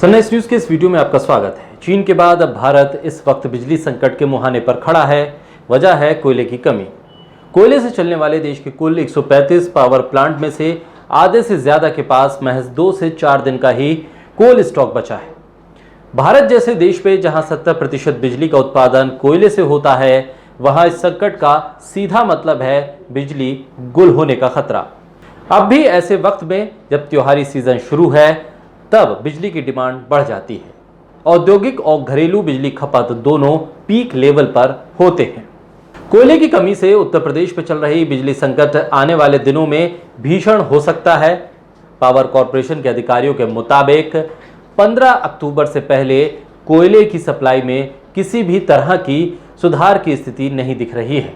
Sunrise news के इस video में आपका स्वागत है। चीन के बाद अब भारत इस वक्त बिजली संकट के मुहाने पर खड़ा है। वजह है कोयले की कमी। कोयले से चलने वाले देश के कुल 135 पावर प्लांट में से आधे से ज्यादा के पास महज 2 से 4 दिन का ही कोल स्टॉक बचा है। भारत जैसे देश में जहां 70% बिजली का उत्पादन कोयले से होता है, वहां इस संकट का सीधा मतलब है बिजली गुल होने का खतरा। अब भी ऐसे वक्त में जब त्योहारी सीजन शुरू है, तब बिजली की डिमांड बढ़ जाती है। औद्योगिक और घरेलू बिजली खपत दोनों पीक लेवल पर होते हैं। कोयले की कमी से उत्तर प्रदेश में चल रही बिजली संकट आने वाले दिनों में भीषण हो सकता है। पावर कॉर्पोरेशन के अधिकारियों के मुताबिक 15 अक्टूबर से पहले कोयले की सप्लाई में किसी भी तरह की सुधार की स्थिति नहीं दिख रही है।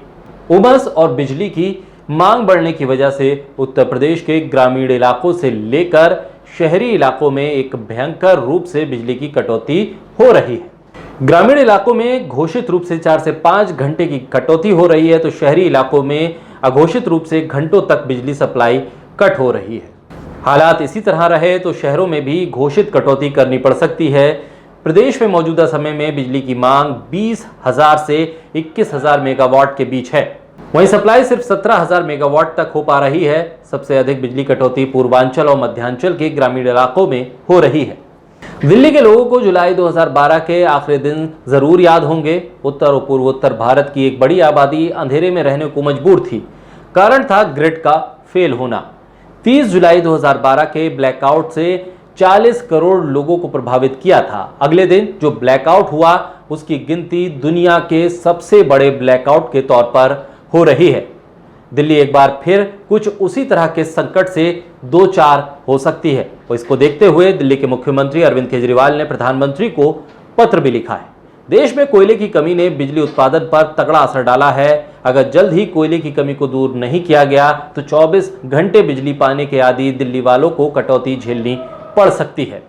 उमस और बिजली की मांग बढ़ने की वजह से उत्तर प्रदेश के ग्रामीण इलाकों से लेकर शहरी इलाकों में एक भयंकर रूप से बिजली की कटौती हो रही है। ग्रामीण इलाकों में घोषित रूप से 4 से 5 घंटे की कटौती हो रही है, तो शहरी इलाकों में अघोषित रूप से घंटों तक बिजली सप्लाई कट हो रही है। हालात इसी तरह रहे तो शहरों में भी घोषित कटौती करनी पड़ सकती है। प्रदेश में मौजूदा समय में बिजली की मांग 20,000 से 21,000 मेगावाट के बीच है। वहीं सप्लाई सिर्फ 17,000 मेगावाट तक हो पा रही है। सबसे अधिक बिजली कटौती पूर्वांचल और मध्यांचल के ग्रामीण इलाकों में हो रही है। दिल्ली के लोगों को जुलाई 2012 के आखिरी दिन जरूर याद होंगे। उत्तर और पूर्वोत्तर भारत की एक बड़ी आबादी अंधेरे में रहने को मजबूर थी। कारण था ग्रिड का फेल होना। 30 जुलाई 2012 के ब्लैकआउट से 40 करोड़ लोगों को प्रभावित किया था। अगले दिन जो ब्लैकआउट हुआ, उसकी गिनती दुनिया के सबसे बड़े ब्लैकआउट के तौर पर हो रही है। दिल्ली एक बार फिर कुछ उसी तरह के संकट से 2-4 हो सकती है। और इसको देखते हुए दिल्ली के मुख्यमंत्री अरविंद केजरीवाल ने प्रधानमंत्री को पत्र भी लिखा है। देश में कोयले की कमी ने बिजली उत्पादन पर तगड़ा असर डाला है। अगर जल्द ही कोयले की कमी को दूर नहीं किया गया तो 24 घंटे बिजली पाने के आदी दिल्ली वालों को कटौती झेलनी पड़ सकती है।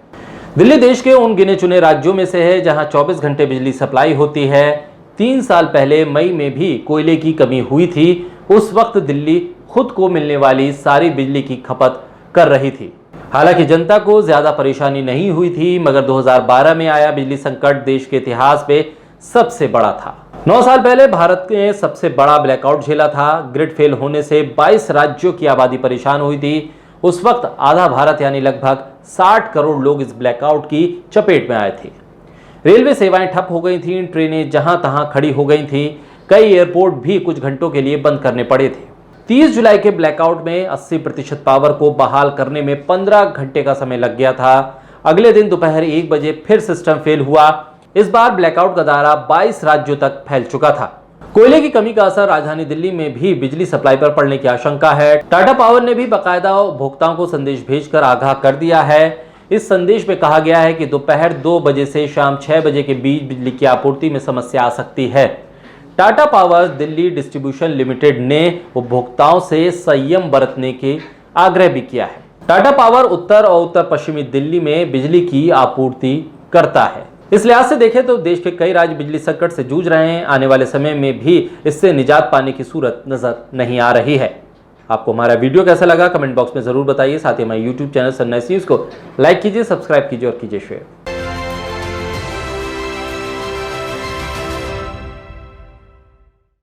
दिल्ली देश के उन गिने चुने राज्यों में से है जहां 24 घंटे बिजली सप्लाई होती है। 3 साल पहले मई में भी कोयले की कमी हुई थी। उस वक्त दिल्ली खुद को मिलने वाली सारी बिजली की खपत कर रही थी। हालांकि जनता को ज्यादा परेशानी नहीं हुई थी, मगर 2012 में आया बिजली संकट देश के इतिहास में सबसे बड़ा था। 9 साल पहले भारत ने सबसे बड़ा ब्लैकआउट झेला था। ग्रिड फेल होने से 22 राज्यों की आबादी परेशान हुई थी। उस वक्त आधा भारत यानी लगभग 60 करोड़ लोग इस ब्लैकआउट की चपेट में आए थे। रेलवे सेवाएं ठप हो गई थीं, ट्रेनें जहां तहां खड़ी हो गई थीं, कई एयरपोर्ट भी कुछ घंटों के लिए बंद करने पड़े थे। 30 जुलाई के ब्लैकआउट में 80% पावर को बहाल करने में 15 घंटे का समय लग गया था। अगले दिन दोपहर 1 बजे फिर सिस्टम फेल हुआ। इस बार ब्लैकआउट का दायरा 22 राज्यों तक फैल चुका था। कोयले की कमी का असर राजधानी दिल्ली में भी बिजली सप्लाई पर पड़ने की आशंका है। टाटा पावर ने भी बाकायदा उपभोक्ताओं को संदेश भेजकर आगाह कर दिया है। इस संदेश में कहा गया है कि दोपहर 2 बजे से शाम 6 बजे के बीच बिजली की आपूर्ति में समस्या आ सकती है। Tata power Delhi distribution limited ने उपभोक्ताओं से संयम बरतने के आग्रह भी किया है। टाटा पावर उत्तर और उत्तर पश्चिमी दिल्ली में बिजली की आपूर्ति करता है। इस लिहाज से देखें तो देश के कई राज्य बिजली संकट से जूझ रहे हैं। आने वाले समय में भी इससे निजात पाने की सूरत नजर नहीं आ रही है। आपको हमारा वीडियो कैसा लगा कमेंट बॉक्स में जरूर बताइए। साथ ही हमारे YouTube चैनल सनराइज न्यूज को लाइक कीजिए, सब्सक्राइब कीजिए और कीजिए शेयर।